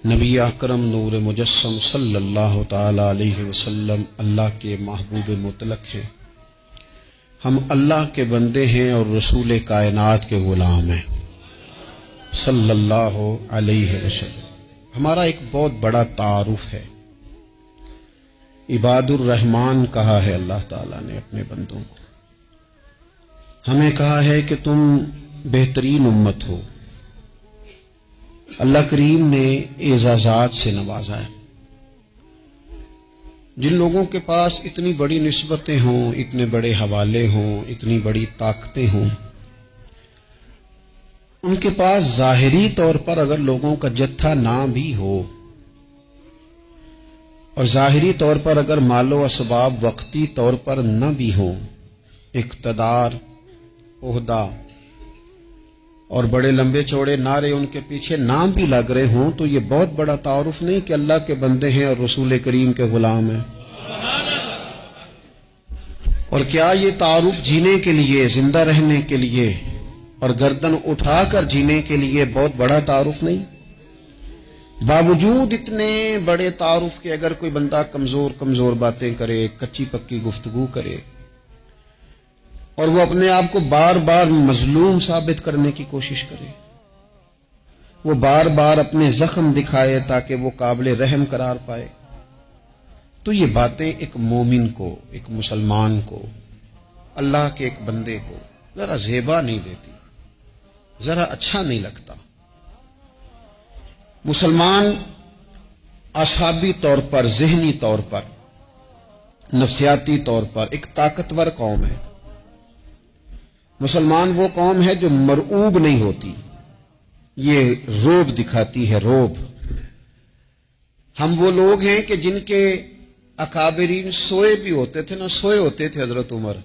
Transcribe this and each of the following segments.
نبی اکرم نور مجسم صلی اللہ تعالی علیہ وسلم اللہ کے محبوب مطلق ہیں. ہم اللہ کے بندے ہیں اور رسول کائنات کے غلام ہیں صلی اللہ علیہ وسلم. ہمارا ایک بہت بڑا تعارف ہے. عباد الرحمن کہا ہے اللہ تعالیٰ نے اپنے بندوں کو. ہمیں کہا ہے کہ تم بہترین امت ہو. اللہ کریم نے اعزازات سے نوازا ہے. جن لوگوں کے پاس اتنی بڑی نسبتیں ہوں، اتنے بڑے حوالے ہوں، اتنی بڑی طاقتیں ہوں، ان کے پاس ظاہری طور پر اگر لوگوں کا جتھا نہ بھی ہو اور ظاہری طور پر اگر مال و اسباب وقتی طور پر نہ بھی ہوں، اقتدار، عہدہ اور بڑے لمبے چوڑے نعرے ان کے پیچھے نام بھی لگ رہے ہوں، تو یہ بہت بڑا تعارف نہیں کہ اللہ کے بندے ہیں اور رسول کریم کے غلام ہیں. اور کیا یہ تعارف جینے کے لیے، زندہ رہنے کے لیے اور گردن اٹھا کر جینے کے لیے بہت بڑا تعارف نہیں؟ باوجود اتنے بڑے تعارف کے اگر کوئی بندہ کمزور باتیں کرے، کچی پکی گفتگو کرے اور وہ اپنے آپ کو بار بار مظلوم ثابت کرنے کی کوشش کرے، وہ بار بار اپنے زخم دکھائے تاکہ وہ قابل رحم قرار پائے، تو یہ باتیں ایک مومن کو، ایک مسلمان کو، اللہ کے ایک بندے کو ذرا زیبا نہیں دیتی، ذرا اچھا نہیں لگتا. مسلمان اعصابی طور پر، ذہنی طور پر، نفسیاتی طور پر ایک طاقتور قوم ہے. مسلمان وہ قوم ہے جو مرعوب نہیں ہوتی، یہ روب دکھاتی ہے، روب. ہم وہ لوگ ہیں کہ جن کے اکابرین سوئے بھی ہوتے تھے، نہ سوئے ہوتے تھے حضرت عمر،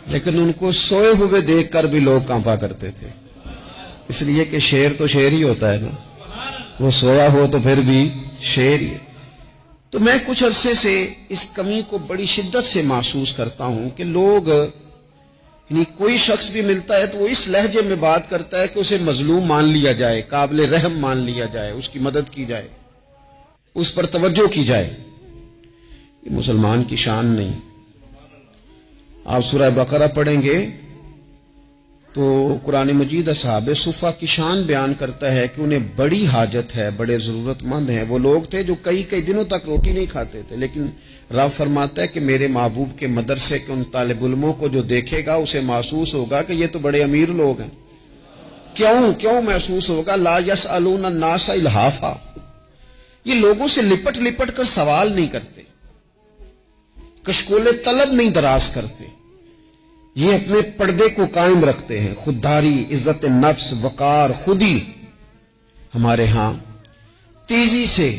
لیکن ان کو سوئے ہوئے دیکھ کر بھی لوگ کانپا کرتے تھے، اس لیے کہ شیر تو شیر ہی ہوتا ہے نا، وہ سویا ہو تو پھر بھی شیر ہی. تو میں کچھ عرصے سے اس کمی کو بڑی شدت سے محسوس کرتا ہوں کہ لوگ، یعنی کوئی شخص بھی ملتا ہے تو وہ اس لہجے میں بات کرتا ہے کہ اسے مظلوم مان لیا جائے، قابل رحم مان لیا جائے، اس کی مدد کی جائے، اس پر توجہ کی جائے. یہ مسلمان کی شان نہیں. آپ سورہ بقرہ پڑھیں گے تو قرآن مجید اصحاب صفہ کی شان بیان کرتا ہے کہ انہیں بڑی حاجت ہے، بڑے ضرورت مند ہیں. وہ لوگ تھے جو کئی دنوں تک روٹی نہیں کھاتے تھے، لیکن رب فرماتا ہے کہ میرے محبوب کے مدرسے کے ان طالب علموں کو جو دیکھے گا اسے محسوس ہوگا کہ یہ تو بڑے امیر لوگ ہیں. کیوں محسوس ہوگا؟ لا یسألون الناس الحافا. یہ لوگوں سے لپٹ کر سوال نہیں کرتے، کشکول طلب نہیں دراز کرتے، یہ اپنے پردے کو قائم رکھتے ہیں. خودداری، عزت نفس، وقار، خودی. ہمارے ہاں تیزی سے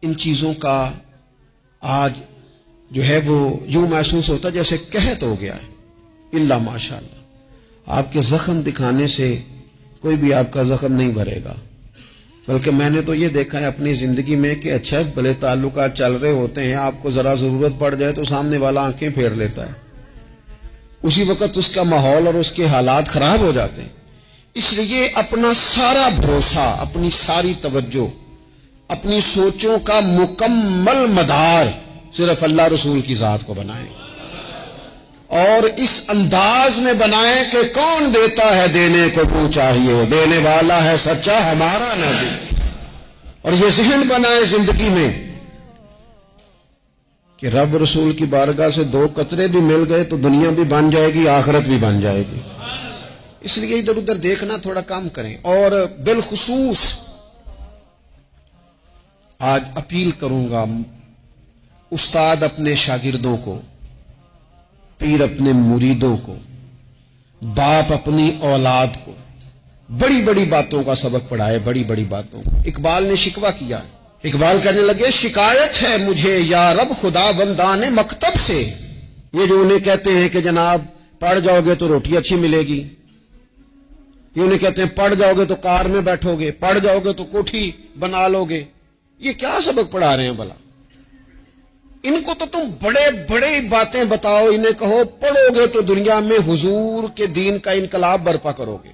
ان چیزوں کا آج جو ہے وہ یوں محسوس ہوتا جیسے قحط ہو گیا ہے. اللہ ماشاءاللہ، آپ کے زخم دکھانے سے کوئی بھی آپ کا زخم نہیں بھرے گا. بلکہ میں نے تو یہ دیکھا ہے اپنی زندگی میں کہ اچھا بھلے تعلقات چل رہے ہوتے ہیں، آپ کو ذرا ضرورت پڑ جائے تو سامنے والا آنکھیں پھیر لیتا ہے، اسی وقت اس کا ماحول اور اس کے حالات خراب ہو جاتے ہیں. اس لیے اپنا سارا بھروسہ، اپنی ساری توجہ، اپنی سوچوں کا مکمل مدار صرف اللہ رسول کی ذات کو بنائیں، اور اس انداز میں بنائیں کہ کون دیتا ہے دینے کو تو چاہیے، دینے والا ہے سچا ہمارا نبی. اور یہ ذہن بنائیں زندگی میں کہ رب رسول کی بارگاہ سے 2 قطرے بھی مل گئے تو دنیا بھی بن جائے گی، آخرت بھی بن جائے گی. اس لیے ادھر ادھر دیکھنا تھوڑا کم کریں. اور بالخصوص آج اپیل کروں گا، استاد اپنے شاگردوں کو، پیر اپنے مریدوں کو، باپ اپنی اولاد کو بڑی بڑی باتوں کا سبق پڑھائے، بڑی بڑی باتوں کو. اقبال نے شکوہ کیا، اقبال کہنے لگے شکایت ہے مجھے یا رب خدا بندان مکتب سے. یہ جو انہیں کہتے ہیں کہ جناب پڑھ جاؤ گے تو روٹی اچھی ملے گی، یہ انہیں کہتے ہیں پڑھ جاؤ گے تو کار میں بیٹھو گے، پڑھ جاؤ گے تو کوٹھی بنا لو گے، یہ کیا سبق پڑھا رہے ہیں بھلا؟ ان کو تو تم بڑے بڑے باتیں بتاؤ، انہیں کہو پڑھو گے تو دنیا میں حضور کے دین کا انقلاب برپا کرو گے.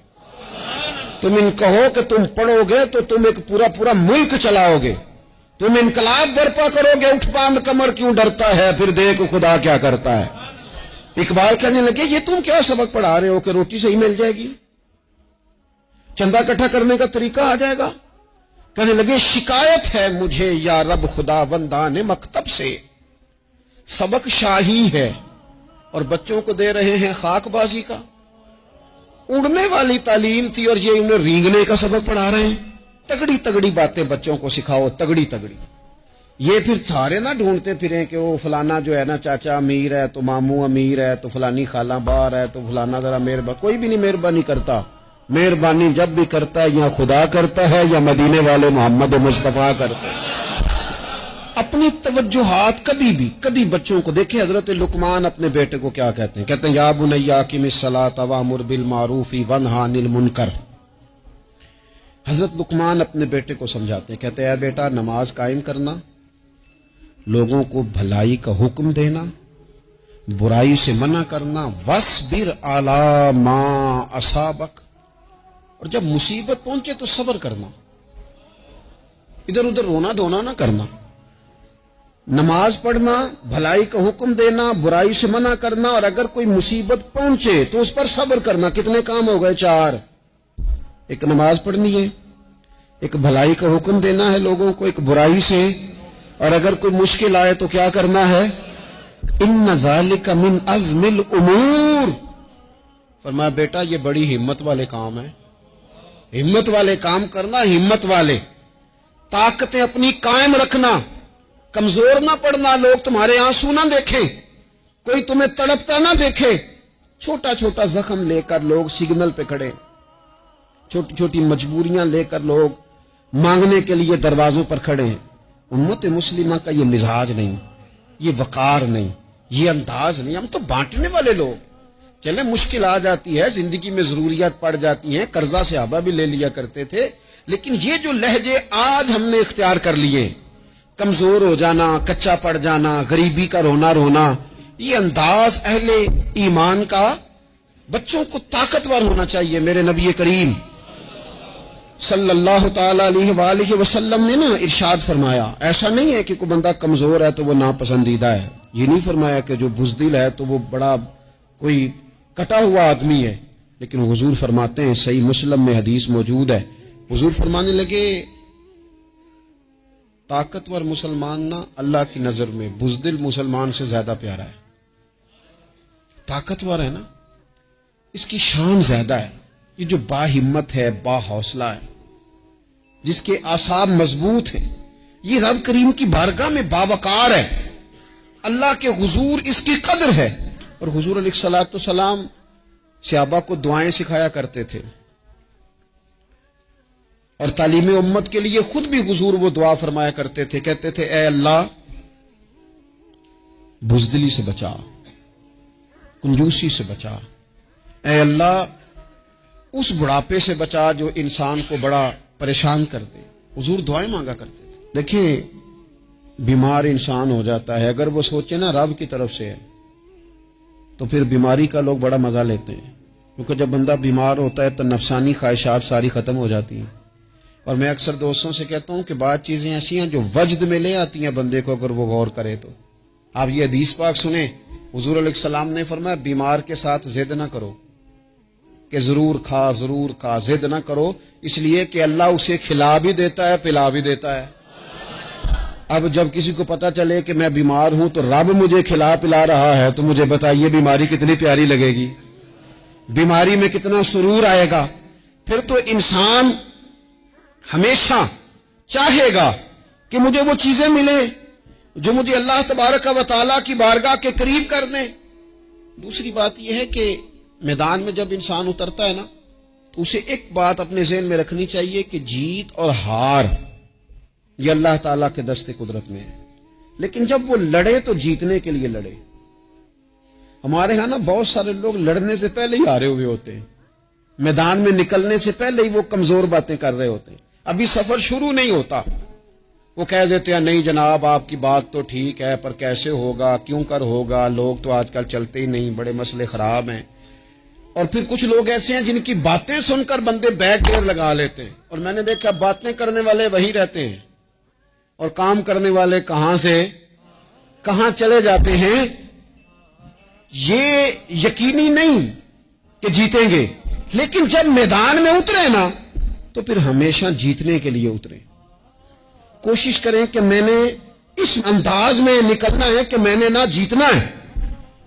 تم ان کہو کہ تم پڑھو گے تو تم ایک پورا ملک چلاؤ گے، تم انقلاب برپا کرو گے، اٹھ باندھ کمر کیوں ڈرتا ہے، پھر دیکھ خدا کیا کرتا ہے۔ اقبال کہنے لگے یہ تم کیا سبق پڑھا رہے ہو کہ روٹی صحیح مل جائے گی، چندہ اکٹھا کرنے کا طریقہ آ جائے گا؟ کہنے لگے شکایت ہے مجھے یا رب خدا بندان مکتب سے، سبق شاہی ہے اور بچوں کو دے رہے ہیں خاک بازی کا۔ اڑنے والی تعلیم تھی اور یہ انہیں رینگنے کا سبق پڑھا رہے ہیں۔ تگڑی تگڑی باتیں بچوں کو سکھاؤ، تگڑی تگڑی۔ یہ پھر سارے نہ ڈھونڈتے پھریں کہ وہ فلانا جو ہے نا چاچا امیر ہے تو ماموں امیر ہے تو فلانی خالہ باہر ہے تو فلانا ذرا مہربانی، کوئی بھی نہیں مہربانی کرتا۔ مہربانی جب بھی کرتا ہے یا خدا کرتا ہے یا مدینے والے محمد مصطفیٰ کرتے ہیں۔ اپنی توجہات کبھی بچوں کو دیکھیں، حضرت لقمان اپنے بیٹے کو کیا کہتے ہیں یا بنیا اقم الصلاۃ وامر بالمعروف وانہا عن المنکر۔ حضرت لقمان اپنے بیٹے کو سمجھاتے ہیں، کہتے ہیں اے بیٹا نماز قائم کرنا، لوگوں کو بھلائی کا حکم دینا، برائی سے منع کرنا، وَاصْبِرْ عَلَىٰ مَا أَصَابَكَ، اور جب مصیبت پہنچے تو صبر کرنا، ادھر ادھر رونا دھونا نہ کرنا۔ نماز پڑھنا، بھلائی کا حکم دینا، برائی سے منع کرنا، اور اگر کوئی مصیبت پہنچے تو اس پر صبر کرنا۔ کتنے کام ہو گئے؟ 4۔ ایک نماز پڑھنی ہے، ایک بھلائی کا حکم دینا ہے لوگوں کو، ایک برائی سے، اور اگر کوئی مشکل آئے تو کیا کرنا ہے؟ ان ذالک من عزم الامور۔ فرمایا بیٹا یہ بڑی ہمت والے کام ہیں، ہمت والے کام کرنا، ہمت والے، طاقتیں اپنی قائم رکھنا، کمزور نہ پڑنا، لوگ تمہارے آنسو نہ دیکھیں، کوئی تمہیں تڑپتا نہ دیکھے۔ چھوٹا چھوٹا زخم لے کر لوگ سگنل پہ کھڑے، چھوٹی چھوٹی مجبوریاں لے کر لوگ مانگنے کے لیے دروازوں پر کھڑے ہیں۔ امت مسلمہ کا یہ مزاج نہیں، یہ وقار نہیں، یہ انداز نہیں۔ ہم تو بانٹنے والے لوگ، چلے مشکل آ جاتی ہے، زندگی میں ضروریات پڑ جاتی ہیں، قرضہ صحابہ بھی لے لیا کرتے تھے، لیکن یہ جو لہجے آج ہم نے اختیار کر لیے، کمزور ہو جانا، کچا پڑ جانا، غریبی کا رونا، یہ انداز اہل ایمان کا بچوں کو طاقتور ہونا چاہیے۔ میرے نبی کریم صلی اللہ تعالی علیہ وآلہ وسلم نے نا ارشاد فرمایا، ایسا نہیں ہے کہ کوئی بندہ کمزور ہے تو وہ ناپسندیدہ ہے، یہ نہیں فرمایا کہ جو بزدل ہے تو وہ بڑا کوئی کٹا ہوا آدمی ہے، لیکن حضور فرماتے ہیں، صحیح مسلم میں حدیث موجود ہے، حضور فرمانے لگے طاقتور مسلمان نا اللہ کی نظر میں بزدل مسلمان سے زیادہ پیارا ہے۔ طاقتور ہے نا، اس کی شان زیادہ ہے۔ یہ جو با ہمت ہے، با حوصلہ ہے، جس کے اعصاب مضبوط ہیں، یہ رب کریم کی بارگاہ میں باوقار ہے، اللہ کے حضور اس کی قدر ہے۔ اور حضور علیہ الصلوۃ والسلام صحابہ کو دعائیں سکھایا کرتے تھے، اور تعلیم امت کے لیے خود بھی حضور وہ دعا فرمایا کرتے تھے، کہتے تھے اے اللہ بزدلی سے بچا، کنجوسی سے بچا، اے اللہ اس بڑھاپے سے بچا جو انسان کو بڑا پریشان کر دے۔ حضور دعائیں مانگا کرتے تھے۔ دیکھیں بیمار انسان ہو جاتا ہے، اگر وہ سوچے نا رب کی طرف سے ہے تو پھر بیماری کا لوگ بڑا مزہ لیتے ہیں، کیونکہ جب بندہ بیمار ہوتا ہے تو نفسانی خواہشات ساری ختم ہو جاتی ہیں۔ اور میں اکثر دوستوں سے کہتا ہوں کہ بعض چیزیں ایسی ہیں جو وجد میں لے آتی ہیں بندے کو، اگر وہ غور کرے تو۔ آپ یہ حدیث پاک سنیں، حضور علیہ السلام نے فرمایا بیمار کے ساتھ ضد نہ کرو کہ ضرور کھا، ضد نہ کرو، اس لیے کہ اللہ اسے کھلا بھی دیتا ہے، پلا بھی دیتا ہے۔ اب جب کسی کو پتا چلے کہ میں بیمار ہوں تو رب مجھے کھلا پلا رہا ہے تو مجھے بتائیے بیماری کتنی پیاری لگے گی، بیماری میں کتنا سرور آئے گا۔ پھر تو انسان ہمیشہ چاہے گا کہ مجھے وہ چیزیں ملیں جو مجھے اللہ تبارک و تعالیٰ کی بارگاہ کے قریب کر دیں۔ دوسری بات یہ ہے کہ میدان میں جب انسان اترتا ہے نا تو اسے ایک بات اپنے ذہن میں رکھنی چاہیے کہ جیت اور ہار یہ اللہ تعالیٰ کے دست قدرت میں ہے، لیکن جب وہ لڑے تو جیتنے کے لیے لڑے۔ ہمارے ہاں نا بہت سارے لوگ لڑنے سے پہلے ہی ہارے ہوئے ہوتے ہیں، میدان میں نکلنے سے پہلے ہی وہ کمزور باتیں کر رہے ہوتے ہیں، ابھی سفر شروع نہیں ہوتا، وہ کہہ دیتے ہیں نہیں جناب آپ کی بات تو ٹھیک ہے پر کیسے ہوگا، کیوں کر ہوگا، لوگ تو آج کل چلتے ہی نہیں، بڑے مسئلے خراب ہیں۔ اور پھر کچھ لوگ ایسے ہیں جن کی باتیں سن کر بندے بیک ڈیر لگا لیتے ہیں، اور میں نے دیکھا باتیں کرنے والے وہی رہتے ہیں اور کام کرنے والے کہاں سے کہاں چلے جاتے ہیں. یہ یقینی نہیں کہ جیتیں گے، لیکن جب میدان میں اترے نا تو پھر ہمیشہ جیتنے کے لیے اترے. کوشش کریں کہ میں نے اس انداز میں نکلنا ہے کہ میں نے نہ جیتنا ہے.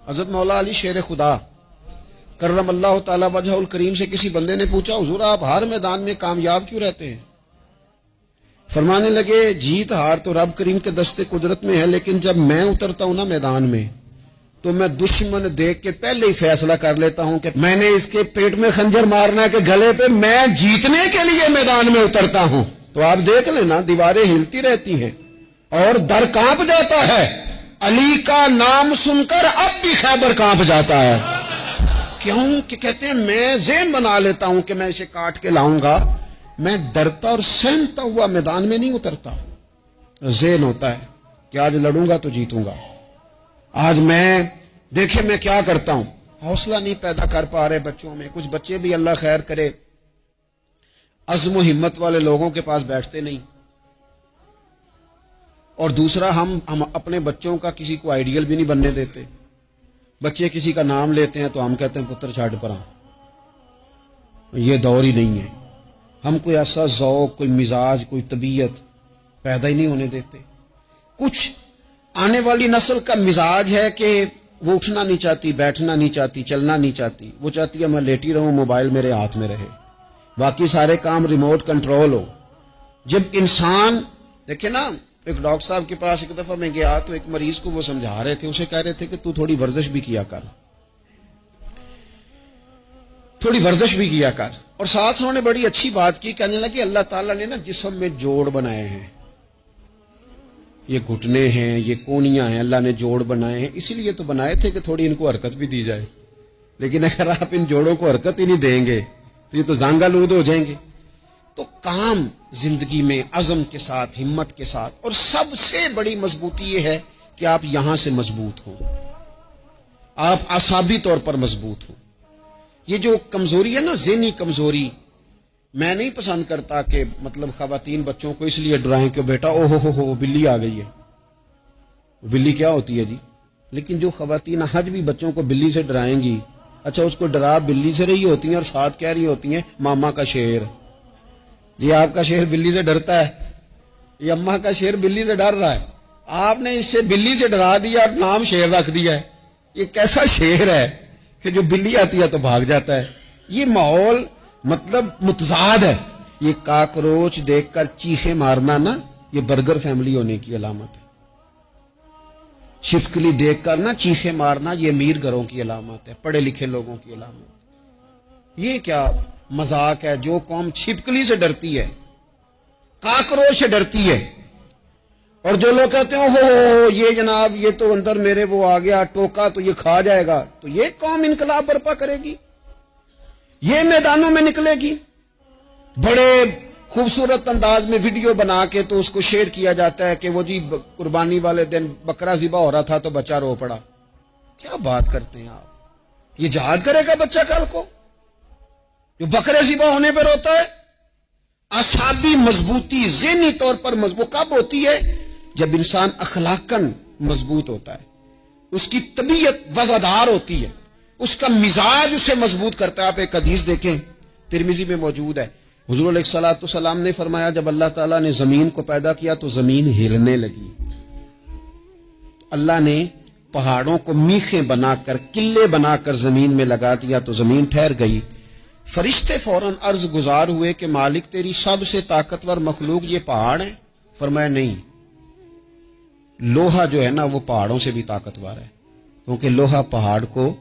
حضرت مولا علی شیر خدا کرم اللہ تعالی وجہ الکریم سے کسی بندے نے پوچھا، حضور آپ ہر میدان میں کامیاب کیوں رہتے ہیں؟ فرمانے لگے جیت ہار تو رب کریم کے دستے قدرت میں ہے، لیکن جب میں اترتا ہوں نا میدان میں تو میں دشمن دیکھ کے پہلے ہی فیصلہ کر لیتا ہوں کہ میں نے اس کے پیٹ میں خنجر مارنا ہے کہ گلے پہ، میں جیتنے کے لیے میدان میں اترتا ہوں. تو آپ دیکھ لینا دیواریں ہلتی رہتی ہیں اور در کانپ جاتا ہے. علی کا نام سن کر اب بھی خیبر کانپ جاتا ہے. کیوں کہ کہتے ہیں میں ذہن بنا لیتا ہوں کہ میں اسے کاٹ کے لاؤں گا، میں ڈرتا اور سہمتا ہوا میدان میں نہیں اترتا. ذہن ہوتا ہے کہ آج لڑوں گا تو جیتوں گا، آج میں دیکھیں میں کیا کرتا ہوں. حوصلہ نہیں پیدا کر پا رہے بچوں میں. کچھ بچے بھی اللہ خیر کرے عزم و ہمت والے لوگوں کے پاس بیٹھتے نہیں. اور دوسرا ہم اپنے بچوں کا کسی کو آئیڈیل بھی نہیں بننے دیتے. بچے کسی کا نام لیتے ہیں تو ہم کہتے ہیں پتر چھاڑ پر. یہ دور ہی نہیں ہے. ہم کوئی ایسا ذوق، کوئی مزاج، کوئی طبیعت پیدا ہی نہیں ہونے دیتے. کچھ آنے والی نسل کا مزاج ہے کہ وہ اٹھنا نہیں چاہتی، بیٹھنا نہیں چاہتی، چلنا نہیں چاہتی. وہ چاہتی ہے میں لیٹی رہوں، موبائل میرے ہاتھ میں رہے، باقی سارے کام ریموٹ کنٹرول ہو. جب انسان دیکھیں نا، ایک ڈاکٹر صاحب کے پاس ایک دفعہ میں گیا تو ایک مریض کو وہ سمجھا رہے تھے، اسے کہہ رہے تھے کہ تو تھوڑی ورزش بھی کیا کر، تھوڑی ورزش بھی کیا کر. اور ساتھ انہوں نے بڑی اچھی بات کی، کہنے لگا کہ اللہ تعالیٰ نے نا جسم میں جوڑ بنائے ہیں، یہ گھٹنے ہیں، یہ کونیاں ہیں، اللہ نے جوڑ بنائے ہیں، اسی لیے تو بنائے تھے کہ تھوڑی ان کو حرکت بھی دی جائے. لیکن اگر آپ ان جوڑوں کو حرکت ہی نہیں دیں گے تو یہ تو زانگا لود ہو جائیں گے. تو کام زندگی میں عزم کے ساتھ، ہمت کے ساتھ، اور سب سے بڑی مضبوطی یہ ہے کہ آپ یہاں سے مضبوط ہوں، آپ اعصابی طور پر مضبوط ہوں. یہ جو کمزوری ہے نا، ذہنی کمزوری، میں نہیں پسند کرتا کہ مطلب خواتین بچوں کو اس لیے ڈرائیں کہ بیٹا او ہو بلی آ گئی ہے. بلی کیا ہوتی ہے جی؟ لیکن جو خواتین آج بھی بچوں کو بلی سے ڈرائیں گی، اچھا اس کو ڈرا بلی سے رہی ہوتی ہیں اور ساتھ کہہ رہی ہوتی ہیں ماما کا شیر. یہ آپ کا شیر بلی سے ڈرتا ہے، یہ اماں کا شیر بلی سے ڈر رہا ہے. آپ نے اس سے بلی سے ڈرا دیا اور نام شیر رکھ دیا ہے. یہ کیسا شیر ہے کہ جو بلی آتی ہے تو بھاگ جاتا ہے. یہ ماحول مطلب متضاد ہے. یہ کاکروچ دیکھ کر چیخے مارنا نا، یہ برگر فیملی ہونے کی علامت ہے. چھپکلی دیکھ کر نا چیخے مارنا، یہ امیر گھروں کی علامت ہے، پڑھے لکھے لوگوں کی علامت. یہ کیا مذاق ہے؟ جو قوم چھپکلی سے ڈرتی ہے، کاکروچ سے ڈرتی ہے، اور جو لوگ کہتے ہیں ہو یہ جناب یہ تو اندر میرے وہ آ گیا ٹوکا تو یہ کھا جائے گا، تو یہ قوم انقلاب برپا کرے گی، یہ میدانوں میں نکلے گی. بڑے خوبصورت انداز میں ویڈیو بنا کے تو اس کو شیئر کیا جاتا ہے کہ وہ جی قربانی والے دن بکرا ذبح ہو رہا تھا تو بچہ رو پڑا. کیا بات کرتے ہیں آپ؟ یہ جہاد کرے گا بچہ کل کو جو بکرے ذبح ہونے پر روتا ہے؟ اعصابی مضبوطی ذہنی طور پر مضبوط کب ہوتی ہے؟ جب انسان اخلاقاً مضبوط ہوتا ہے، اس کی طبیعت وزادار ہوتی ہے، اس کا مزاج اسے مضبوط کرتا ہے. آپ ایک حدیث دیکھیں، ترمذی میں موجود ہے. حضور علیہ الصلوۃ والسلام نے فرمایا جب اللہ تعالیٰ نے زمین کو پیدا کیا تو زمین ہلنے لگی. تو اللہ نے پہاڑوں کو میخیں بنا کر، قلعے بنا کر زمین میں لگا دیا تو زمین ٹھہر گئی. فرشتے فوراً عرض گزار ہوئے کہ مالک تیری سب سے طاقتور مخلوق یہ پہاڑ ہیں؟ فرمایا نہیں، لوہا جو ہے نا وہ پہاڑوں سے بھی طاقتور ہے، کیونکہ لوہا پہاڑ کو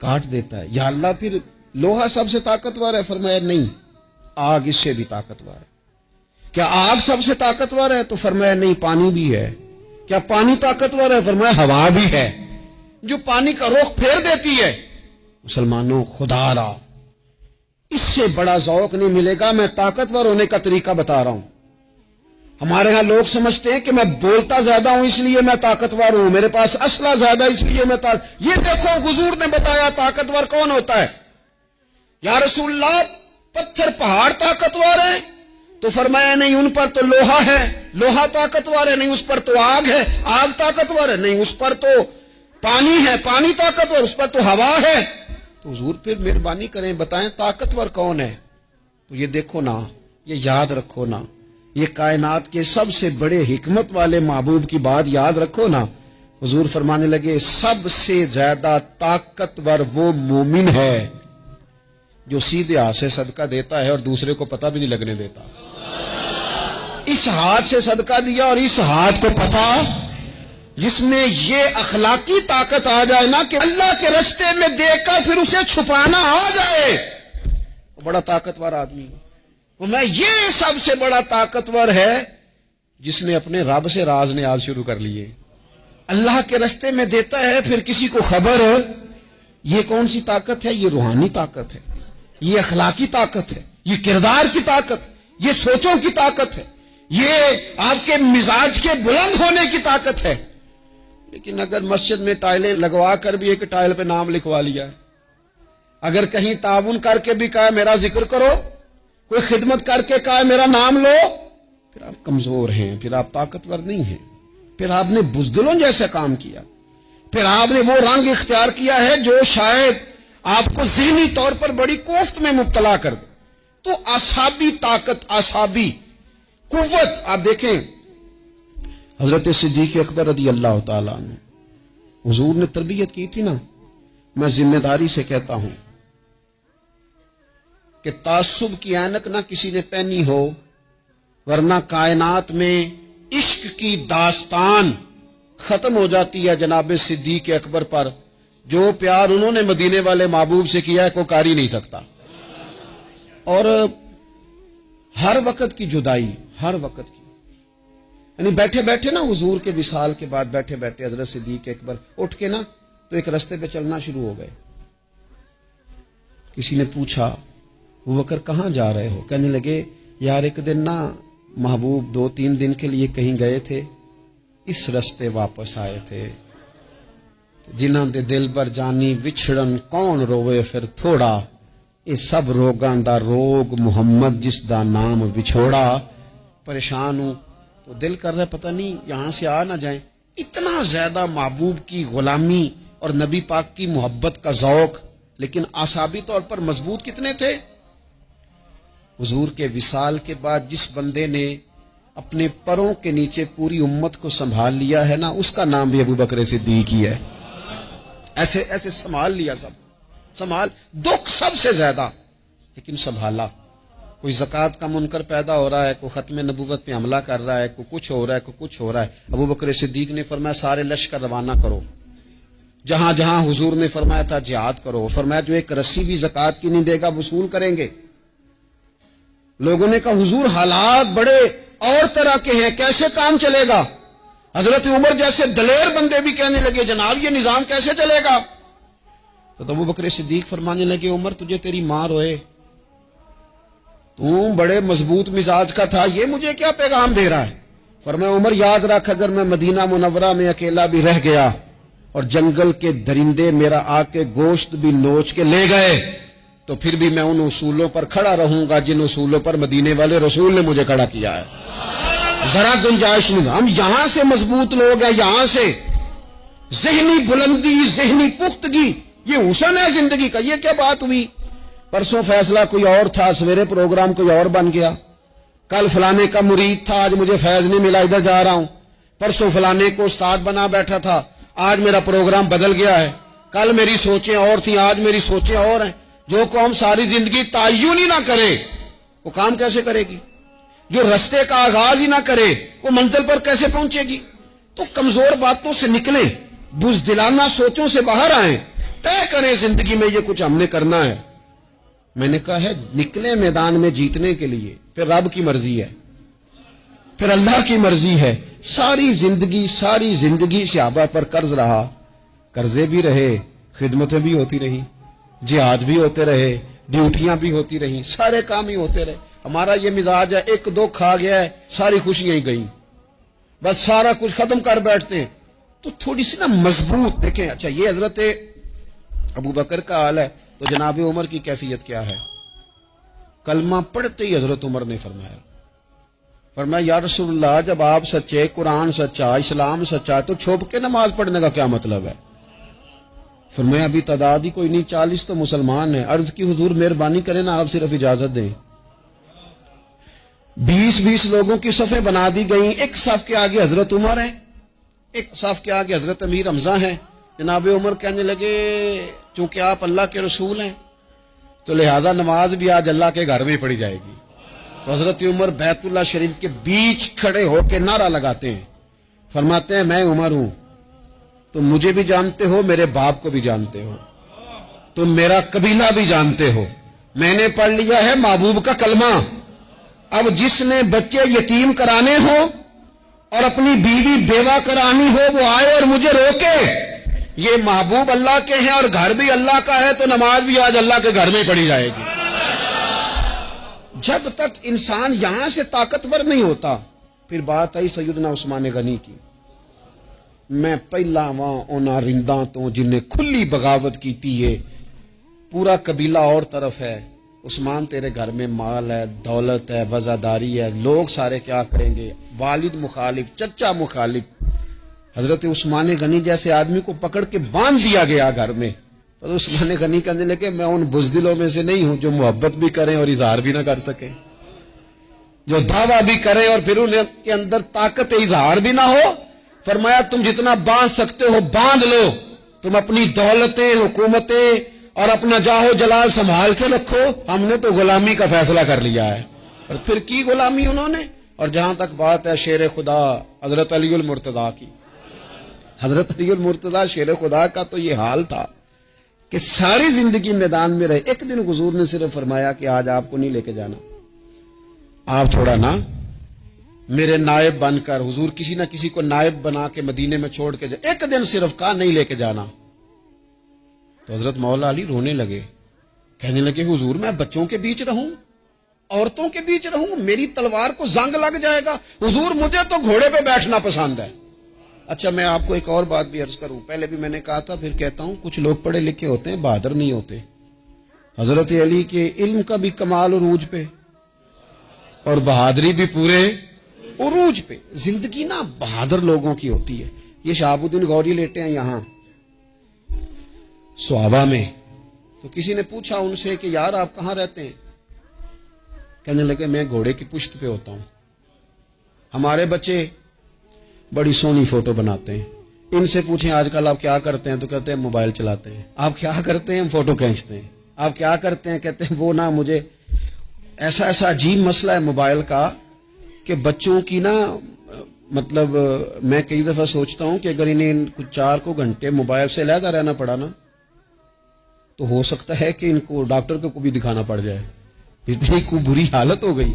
کاٹ دیتا ہے. یا اللہ پھر لوہا سب سے طاقتور ہے؟ فرمایا نہیں، آگ اس سے بھی طاقتور ہے. کیا آگ سب سے طاقتور ہے؟ تو فرمایا نہیں، پانی بھی ہے. کیا پانی طاقتور ہے؟ فرمایا ہوا بھی ہے، جو پانی کا رخ پھیر دیتی ہے. مسلمانوں خدا را اس سے بڑا ذوق نہیں ملے گا. میں طاقتور ہونے کا طریقہ بتا رہا ہوں. ہمارے ہاں لوگ سمجھتے ہیں کہ میں بولتا زیادہ ہوں اس لیے میں طاقتور ہوں، میرے پاس اسلحہ زیادہ اس لیے میں یہ دیکھو حضور نے بتایا طاقتور کون ہوتا ہے. یا رسول اللہ پتھر پہاڑ طاقتور ہے؟ تو فرمایا نہیں، ان پر تو لوہا ہے، لوہا طاقتور ہے، نہیں اس پر تو آگ ہے، آگ طاقتور ہے، نہیں اس پر تو پانی ہے، پانی طاقتور، اس پر تو ہوا ہے۔ تو حضور پھر مہربانی کریں بتائیں طاقتور کون ہے؟ تو یہ دیکھو نا، یہ یاد رکھو نا، یہ کائنات کے سب سے بڑے حکمت والے محبوب کی بات یاد رکھو نا۔ حضور فرمانے لگے سب سے زیادہ طاقتور وہ مومن ہے جو سیدھے ہاتھ سے صدقہ دیتا ہے اور دوسرے کو پتہ بھی نہیں لگنے دیتا۔ اس ہاتھ سے صدقہ دیا اور اس ہاتھ کو پتہ، جس میں یہ اخلاقی طاقت آ جائے نا کہ اللہ کے رستے میں دے کر پھر اسے چھپانا آ جائے، وہ بڑا طاقتور آدمی ہے۔ میں یہ سب سے بڑا طاقتور ہے جس نے اپنے رب سے راز نیاز شروع کر لیے، اللہ کے رستے میں دیتا ہے پھر کسی کو خبر۔ یہ کون سی طاقت ہے؟ یہ روحانی طاقت ہے، یہ اخلاقی طاقت ہے، یہ کردار کی طاقت، یہ سوچوں کی طاقت ہے، یہ آپ کے مزاج کے بلند ہونے کی طاقت ہے۔ لیکن اگر مسجد میں ٹائلیں لگوا کر بھی ایک ٹائل پہ نام لکھوا لیا ہے، اگر کہیں تعاون کر کے بھی کہا میرا ذکر کرو، کوئی خدمت کر کے کہا میرا نام لو، پھر آپ کمزور ہیں، پھر آپ طاقتور نہیں ہیں، پھر آپ نے بزدلوں جیسا کام کیا، پھر آپ نے وہ رنگ اختیار کیا ہے جو شاید آپ کو ذہنی طور پر بڑی کوفت میں مبتلا کر دے۔ تو اعصابی طاقت، اعصابی قوت، آپ دیکھیں حضرت صدیق اکبر رضی اللہ تعالیٰ عنہ، حضور نے تربیت کی تھی نا۔ میں ذمہ داری سے کہتا ہوں کہ تعصب کی عینک نہ کسی نے پہنی ہو، ورنہ کائنات میں عشق کی داستان ختم ہو جاتی ہے جناب صدیق اکبر پر۔ جو پیار انہوں نے مدینے والے محبوب سے کیا ہے کوئی کر ہی نہیں سکتا۔ اور ہر وقت کی جدائی، ہر وقت کی، یعنی بیٹھے بیٹھے نا حضور کے وصال کے بعد بیٹھے بیٹھے حضرت صدیق اکبر اٹھ کے نا تو ایک رستے پہ چلنا شروع ہو گئے۔ کسی نے پوچھا ابو بکر کہاں جا رہے ہو؟ کہنے لگے یار ایک دن نا محبوب 2-3 دن کے لیے کہیں گئے تھے، اس رستے واپس آئے تھے۔ جنہاں دے دل بر جانی وچھڑن کون روے پھر تھوڑا، یہ سب روگاں دا روگ محمد جس دا نام وچھوڑا۔ پریشان ہوں تو دل کر رہا ہے پتہ نہیں یہاں سے آ نہ جائیں۔ اتنا زیادہ محبوب کی غلامی اور نبی پاک کی محبت کا ذوق، لیکن اعصابی طور پر مضبوط کتنے تھے؟ حضور کے وصال کے بعد جس بندے نے اپنے پروں کے نیچے پوری امت کو سنبھال لیا ہے نا، اس کا نام بھی ابو بکر صدیق ہی ہے۔ ایسے ایسے سنبھال لیا، سب سنبھال، دکھ سب سے زیادہ لیکن سنبھالا۔ کوئی زکوٰۃ کا منکر پیدا ہو رہا ہے، کوئی ختم نبوت پہ حملہ کر رہا ہے، کوئی کچھ ہو رہا ہے، کوئی کچھ ہو رہا ہے، ابو بکر صدیق نے فرمایا سارے لشکر روانہ کرو، جہاں جہاں حضور نے فرمایا تھا جہاد کرو۔ فرمایا جو ایک رسی بھی زکوٰۃ کی نہیں دے گا وصول کریں گے۔ لوگوں نے کہا حضور حالات بڑے اور طرح کے ہیں، کیسے کام چلے گا؟ حضرت عمر جیسے دلیر بندے بھی کہنے لگے جناب یہ نظام کیسے چلے گا؟ تو ابو بکر صدیق فرمانے لگے عمر تجھے تیری ماں روئے، تو بڑے مضبوط مزاج کا تھا، یہ مجھے کیا پیغام دے رہا ہے؟ فرمایا عمر یاد رکھ اگر میں مدینہ منورہ میں اکیلا بھی رہ گیا اور جنگل کے درندے میرا آ کے گوشت بھی نوچ کے لے گئے تو پھر بھی میں ان اصولوں پر کھڑا رہوں گا جن اصولوں پر مدینے والے رسول نے مجھے کھڑا کیا ہے۔ ذرا گنجائش نہیں۔ ہم یہاں سے مضبوط لوگ ہیں، یہاں سے ذہنی بلندی، ذہنی پختگی، یہ حسن ہے زندگی کا۔ یہ کیا بات ہوئی؟ پرسوں فیصلہ کوئی اور تھا، سویرے پروگرام کوئی اور بن گیا، کل فلانے کا مرید تھا آج مجھے فیض نہیں ملا ادھر جا رہا ہوں، پرسوں فلانے کو استاد بنا بیٹھا تھا آج میرا پروگرام بدل گیا ہے، کل میری سوچیں اور تھیں آج میری سوچیں اور ہیں۔ جو قوم ساری زندگی تعین ہی نہ کرے وہ کام کیسے کرے گی؟ جو رستے کا آغاز ہی نہ کرے وہ منزل پر کیسے پہنچے گی؟ تو کمزور باتوں سے نکلیں، بزدلانہ سوچوں سے باہر آئیں، طے کریں زندگی میں یہ کچھ ہم نے کرنا ہے۔ میں نے کہا ہے نکلے میدان میں جیتنے کے لیے، پھر رب کی مرضی ہے، پھر اللہ کی مرضی ہے۔ ساری زندگی صحابہ پر قرض رہا، قرضے بھی رہے، خدمتیں بھی ہوتی رہی، جہاد بھی ہوتے رہے، ڈیوٹیاں بھی ہوتی رہیں، سارے کام ہی ہوتے رہے۔ ہمارا یہ مزاج ہے ایک دو کھا گیا ہے ساری خوشیاں ہی گئیں، بس سارا کچھ ختم کر بیٹھتے ہیں۔ تو تھوڑی سی نا مضبوط دیکھیں۔ اچھا یہ حضرت ابو بکر کا حال ہے، تو جناب عمر کی کیفیت کیا ہے؟ کلمہ پڑھتے ہی حضرت عمر نے فرمایا یا رسول اللہ، جب آپ سچے، قرآن سچا، اسلام سچا، تو چھپ کے نماز پڑھنے کا کیا مطلب ہے؟ فرمایا ابھی تعداد ہی کوئی نہیں، 40 تو مسلمان ہیں۔ عرض کی حضور مہربانی کریں نا، آپ صرف اجازت دیں۔ 20 لوگوں کی صفیں بنا دی گئیں، ایک صف کے آگے حضرت عمر ہیں، ایک صف کے آگے حضرت امیر حمزہ ہیں۔ جناب عمر کہنے لگے چونکہ آپ اللہ کے رسول ہیں تو لہذا نماز بھی آج اللہ کے گھر میں پڑھی جائے گی۔ تو حضرت عمر بیت اللہ شریف کے بیچ کھڑے ہو کے نعرہ لگاتے ہیں، فرماتے ہیں میں عمر ہوں، تم مجھے بھی جانتے ہو، میرے باپ کو بھی جانتے ہو، تم میرا قبیلہ بھی جانتے ہو، میں نے پڑھ لیا ہے محبوب کا کلمہ۔ اب جس نے بچے یتیم کرانے ہو اور اپنی بیوی بیوہ کرانی ہو وہ آئے اور مجھے روکے۔ یہ محبوب اللہ کے ہیں اور گھر بھی اللہ کا ہے، تو نماز بھی آج اللہ کے گھر میں پڑھی جائے گی۔ جب تک انسان یہاں سے طاقتور نہیں ہوتا، پھر بات آئی سیدنا عثمان غنی کی، میں پہلا وہاں اونا رنداں تو جنہیں کھلی بغاوت کی تھی، ہے پورا قبیلہ اور طرف ہے، عثمان تیرے گھر میں مال ہے، دولت ہے، وزاداری ہے، لوگ سارے کیا کریں گے، والد مخالف، چچا مخالف۔ حضرت عثمان غنی جیسے آدمی کو پکڑ کے باندھ دیا گیا گھر میں۔ تو عثمان غنی کہنے لگے میں ان بزدلوں میں سے نہیں ہوں جو محبت بھی کریں اور اظہار بھی نہ کر سکیں، جو دعویٰ بھی کریں اور پھر ان کے اندر طاقت اظہار بھی نہ ہو۔ فرمایا تم جتنا باندھ سکتے ہو باندھ لو، تم اپنی دولتیں، حکومتیں اور اپنا جاہ و جلال سنبھال کے رکھو، ہم نے تو غلامی کا فیصلہ کر لیا ہے۔ اور پھر کی غلامی انہوں نے۔ اور جہاں تک بات ہے شیر خدا حضرت علی المرتضیٰ کی، حضرت علی المرتضیٰ شیر خدا کا تو یہ حال تھا کہ ساری زندگی میدان میں رہے۔ ایک دن حضور نے صرف فرمایا کہ آج آپ کو نہیں لے کے جانا، آپ تھوڑا نا میرے نائب بن کر، حضور کسی نہ کسی کو نائب بنا کے مدینے میں چھوڑ کے جائے، ایک دن صرف کہا نہیں لے کے جانا۔ تو حضرت مولا علی رونے لگے، کہنے لگے حضور میں بچوں کے بیچ رہوں، عورتوں کے بیچ رہوں، میری تلوار کو زنگ لگ جائے گا، حضور مجھے تو گھوڑے پہ بیٹھنا پسند ہے۔ اچھا میں آپ کو ایک اور بات بھی عرض کروں، پہلے بھی میں نے کہا تھا پھر کہتا ہوں، کچھ لوگ پڑھے لکھے ہوتے ہیں بہادر نہیں ہوتے۔ حضرت علی کے علم کا بھی کمال عروج پہ اور بہادری بھی پورے عروج پہ۔ زندگی نا بہادر لوگوں کی ہوتی ہے۔ یہ شہاب الدین غوری لیٹے ہیں یہاں سوابا میں، تو کسی نے پوچھا ان سے کہ یار آپ کہاں رہتے ہیں؟ کہنے لگے میں گھوڑے کی پشت پہ ہوتا ہوں، ہمارے بچے بڑی سونی فوٹو بناتے ہیں، ان سے پوچھیں آج کل آپ کیا کرتے ہیں تو کہتے ہیں موبائل چلاتے ہیں۔ آپ کیا کرتے ہیں؟ ہم فوٹو کھینچتے ہیں۔ آپ کیا کرتے ہیں؟ کہتے ہیں وہ نا مجھے ایسا عجیب مسئلہ ہے موبائل کا کہ بچوں کی نا مطلب میں کئی دفعہ سوچتا ہوں کہ اگر انہیں کچھ 4 گھنٹے موبائل سے علیحدہ رہنا پڑا نا تو ہو سکتا ہے کہ ان کو ڈاکٹر کو بھی دکھانا پڑ جائے، اتنی کو بری حالت ہو گئی۔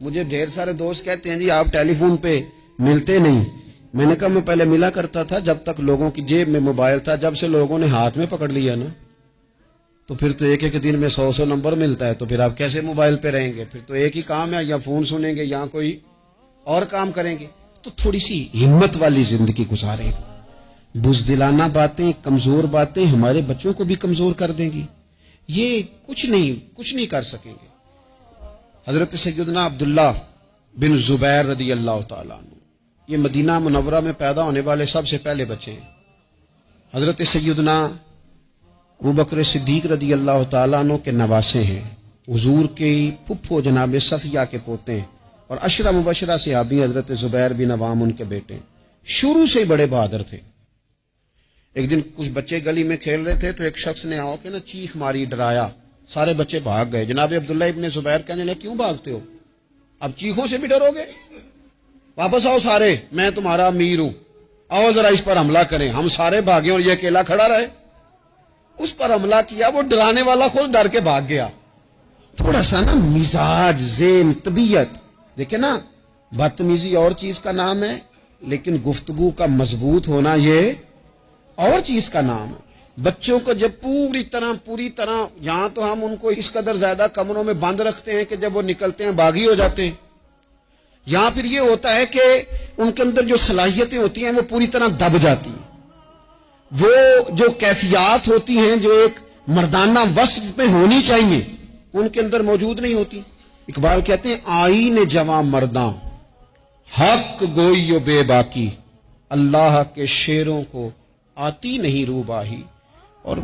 مجھے ڈھیر سارے دوست کہتے ہیں جی آپ ٹیلی فون پہ ملتے نہیں۔ میں نے کہا میں پہلے ملا کرتا تھا جب تک لوگوں کی جیب میں موبائل تھا، جب سے لوگوں نے ہاتھ میں پکڑ لیا نا تو پھر تو ایک دن میں 100 نمبر ملتا ہے، تو پھر آپ کیسے موبائل پہ رہیں گے؟ پھر تو ایک ہی کام ہے، یا فون سنیں گے یا کوئی اور کام کریں گے۔ تو تھوڑی سی ہمت والی زندگی گزاریں۔ بزدلانہ باتیں، کمزور باتیں ہمارے بچوں کو بھی کمزور کر دیں گی، یہ کچھ نہیں کر سکیں گے۔ حضرت سیدنا عبداللہ بن زبیر رضی اللہ تعالیٰ عنہ، یہ مدینہ منورہ میں پیدا ہونے والے سب سے پہلے بچے ہیں۔ حضرت سیدنا ابوبکر صدیق رضی اللہ تعالیٰ عنہ کے نواسے ہیں، حضور کے پھپھو جناب صفیہ کے پوتے ہیں، اور عشرہ مبشرہ صحابی حضرت زبیر بن عوام ان کے بیٹے ہیں۔ شروع سے ہی بڑے بہادر تھے۔ ایک دن کچھ بچے گلی میں کھیل رہے تھے تو ایک شخص نے آ کے نا چیخ ماری، ڈرایا، سارے بچے بھاگ گئے۔ جناب عبداللہ ابن زبیر کہنے لگے کیوں بھاگتے ہو؟ اب چیخوں سے بھی ڈرو گے؟ واپس آؤ سارے، میں تمہارا امیر ہوں، آؤ ذرا اس پر حملہ کریں۔ ہم سارے بھاگے اور یہ اکیلا کھڑا رہے۔ اس پر حملہ کیا، وہ ڈرانے والا خود ڈر کے بھاگ گیا۔ تھوڑا سا نا مزاج، ذہن، طبیعت دیکھیں نا، بدتمیزی اور چیز کا نام ہے لیکن گفتگو کا مضبوط ہونا یہ اور چیز کا نام ہے۔ بچوں کو جب پوری طرح یہاں تو ہم ان کو اس قدر زیادہ کمروں میں بند رکھتے ہیں کہ جب وہ نکلتے ہیں باغی ہو جاتے ہیں، یہاں پھر یہ ہوتا ہے کہ ان کے اندر جو صلاحیتیں ہوتی ہیں وہ پوری طرح دب جاتی ہیں۔ وہ جو کیفیات ہوتی ہیں جو ایک مردانہ وصف میں ہونی چاہیے، ان کے اندر موجود نہیں ہوتی۔ اقبال کہتے ہیں آئین جواں مرداں حق گوئی و بے باکی، اللہ کے شیروں کو آتی نہیں روباہی۔ اور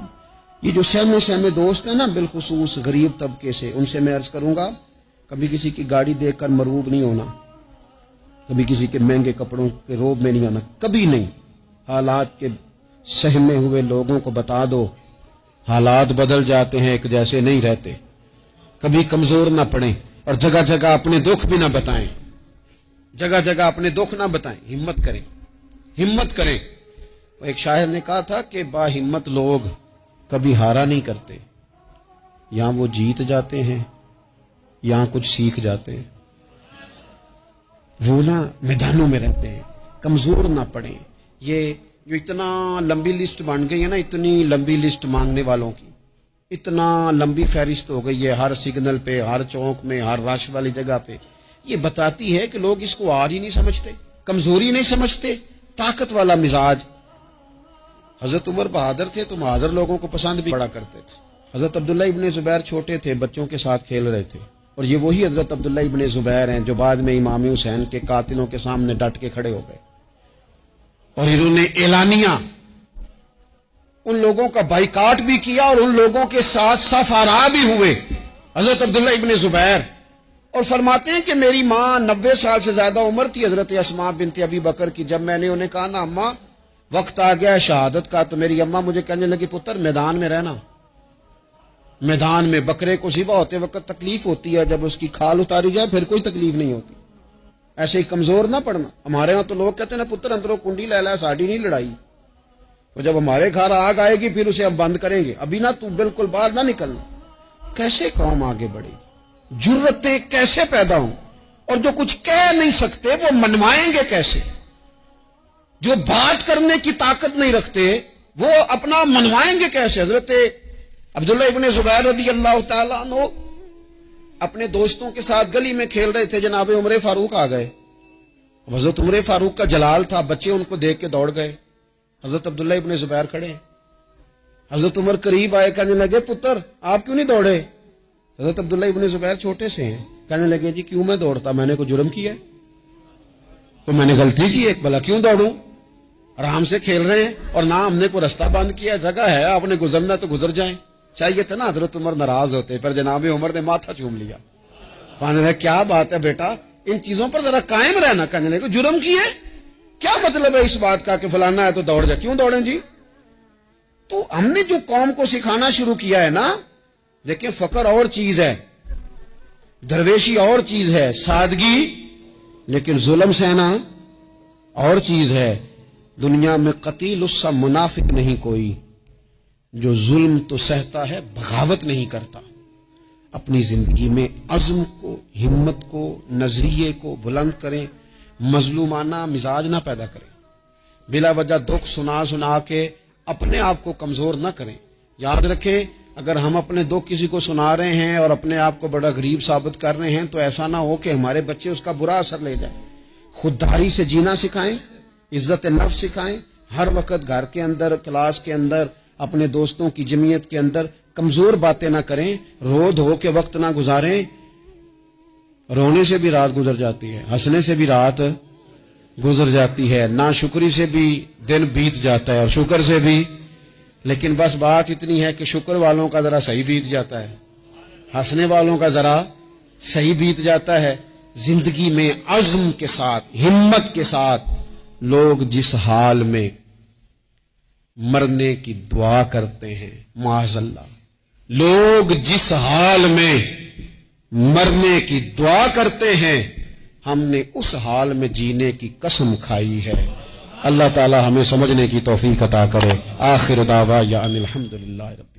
یہ جو سہمے دوست ہیں نا، بالخصوص غریب طبقے سے، ان سے میں عرض کروں گا کبھی کسی کی گاڑی دیکھ کر مروب نہیں ہونا، کبھی کسی کے مہنگے کپڑوں کے روب میں نہیں آنا، کبھی نہیں۔ حالات کے سہمے ہوئے لوگوں کو بتا دو حالات بدل جاتے ہیں، ایک جیسے نہیں رہتے۔ کبھی کمزور نہ پڑیں اور جگہ جگہ اپنے دکھ بھی نہ بتائیں، جگہ جگہ اپنے دکھ نہ بتائیں، ہمت کریں، ہمت کریں۔ ایک شاعر نے کہا تھا کہ با ہمت لوگ کبھی ہارا نہیں کرتے، یہاں وہ جیت جاتے ہیں، یہاں کچھ سیکھ جاتے ہیں۔ وہ نا میدانوں میں رہتے ہیں، کمزور نہ پڑیں۔ یہ جو اتنا لمبی لسٹ بن گئی ہے نا، اتنی لمبی لسٹ مانگنے والوں کی، اتنا لمبی فہرست ہو گئی ہے ہر سگنل پہ، ہر چوک میں، ہر رش والی جگہ پہ، یہ بتاتی ہے کہ لوگ اس کو آر ہی نہیں سمجھتے، کمزوری نہیں سمجھتے، طاقت والا مزاج۔ حضرت عمر بہادر تھے تو بہادر لوگوں کو پسند بھی بڑا کرتے تھے۔ حضرت عبداللہ ابن زبیر چھوٹے تھے، بچوں کے ساتھ کھیل رہے تھے، اور یہ وہی حضرت عبداللہ ابن زبیر ہیں جو بعد میں امام حسین کے قاتلوں کے سامنے ڈٹ کے کھڑے ہو گئے، اور انہوں نے اعلانیہ ان لوگوں کا بائیکاٹ بھی کیا اور ان لوگوں کے ساتھ سفارا بھی ہوئے، حضرت عبداللہ ابن زبیر۔ اور فرماتے ہیں کہ میری ماں 90 سال سے زیادہ عمر تھی حضرت اسماء بنت ابی بکر کی، جب میں نے انہیں کہا نا اماں وقت آ گیا ہے شہادت کا، تو میری اماں مجھے کہنے لگی پتر میدان میں رہنا، میدان میں بکرے کو ذبح ہوتے وقت تکلیف ہوتی ہے، جب اس کی کھال اتاری جائے پھر کوئی تکلیف نہیں ہوتی، ایسے ہی کمزور نہ پڑنا۔ ہمارے ہاں تو لوگ کہتے ہیں نا پتر اندروں کنڈی لے لا، ساڑی نہیں لڑائی، تو جب ہمارے گھر آگ آئے گی پھر اسے ہم بند کریں گے، ابھی نہ تو بالکل باہر نہ نکلنا۔ کیسے قوم آگے بڑھے گی؟ جرتیں کیسے پیدا ہوں؟ اور جو کچھ کہہ نہیں سکتے وہ منوائیں گے کیسے؟ جو بات کرنے کی طاقت نہیں رکھتے وہ اپنا منوائیں گے کیسے؟ حضرت عبداللہ ابن زبیر رضی اللہ تعالیٰ عنہ اپنے دوستوں کے ساتھ گلی میں کھیل رہے تھے، جناب عمر فاروق آ گئے۔ حضرت عمر فاروق کا جلال تھا، بچے ان کو دیکھ کے دوڑ گئے، حضرت عبداللہ ابن زبیر کھڑے ہیں۔ حضرت عمر قریب آئے، کہنے لگے پتر آپ کیوں نہیں دوڑے؟ حضرت عبداللہ ابن زبیر چھوٹے سے ہیں، کہنے لگے جی کیوں میں دوڑتا، میں نے کوئی جرم کیا ہے؟ تو میں نے غلطی کی ہے، بھلا کیوں دوڑوں؟ آرام سے کھیل رہے ہیں اور نہ ہم نے کوئی رستہ بند کیا، جگہ ہے آپ نے گزرنا تو گزر جائیں۔ چاہیے تھا نا حضرت عمر ناراض ہوتے، پر جناب عمر نے ماتھا چوم لیا، کہنے لگا کیا بات ہے بیٹا، ان چیزوں پر ذرا قائم رہنا۔ کہنے لگے جرم کیے، کیا مطلب ہے اس بات کا کہ فلانا ہے تو دوڑ جائے، کیوں دوڑیں جی؟ تو ہم نے جو قوم کو سکھانا شروع کیا ہے نا، دیکھیں فقر اور چیز ہے، درویشی اور چیز ہے، سادگی، لیکن ظلم سہنا اور چیز ہے۔ دنیا میں قتیل اس سا منافق نہیں کوئی جو ظلم تو سہتا ہے بغاوت نہیں کرتا۔ اپنی زندگی میں عزم کو، ہمت کو، نظریے کو بلند کریں، مظلومانہ مزاج نہ پیدا کریں، بلا وجہ دکھ سنا کے اپنے آپ کو کمزور نہ کریں۔ یاد رکھیں اگر ہم اپنے دکھ کسی کو سنا رہے ہیں اور اپنے آپ کو بڑا غریب ثابت کر رہے ہیں تو ایسا نہ ہو کہ ہمارے بچے اس کا برا اثر لے جائیں۔ خودداری سے جینا سکھائیں، عزت نفس سکھائیں، ہر وقت گھر کے اندر، کلاس کے اندر، اپنے دوستوں کی جمعیت کے اندر کمزور باتیں نہ کریں، رو دھو کے وقت نہ گزاریں۔ رونے سے بھی رات گزر جاتی ہے، ہنسنے سے بھی رات گزر جاتی ہے، ناشکری سے بھی دن بیت جاتا ہے اور شکر سے بھی، لیکن بس بات اتنی ہے کہ شکر والوں کا ذرا صحیح بیت جاتا ہے، ہنسنے والوں کا ذرا صحیح بیت جاتا ہے۔ زندگی میں عزم کے ساتھ، ہمت کے ساتھ لوگ جس حال میں مرنے کی دعا کرتے ہیں، معاذ اللہ، لوگ جس حال میں مرنے کی دعا کرتے ہیں، ہم نے اس حال میں جینے کی قسم کھائی ہے۔ اللہ تعالی ہمیں سمجھنے کی توفیق عطا کرے۔ آخر دعوانا ان الحمدللہ رب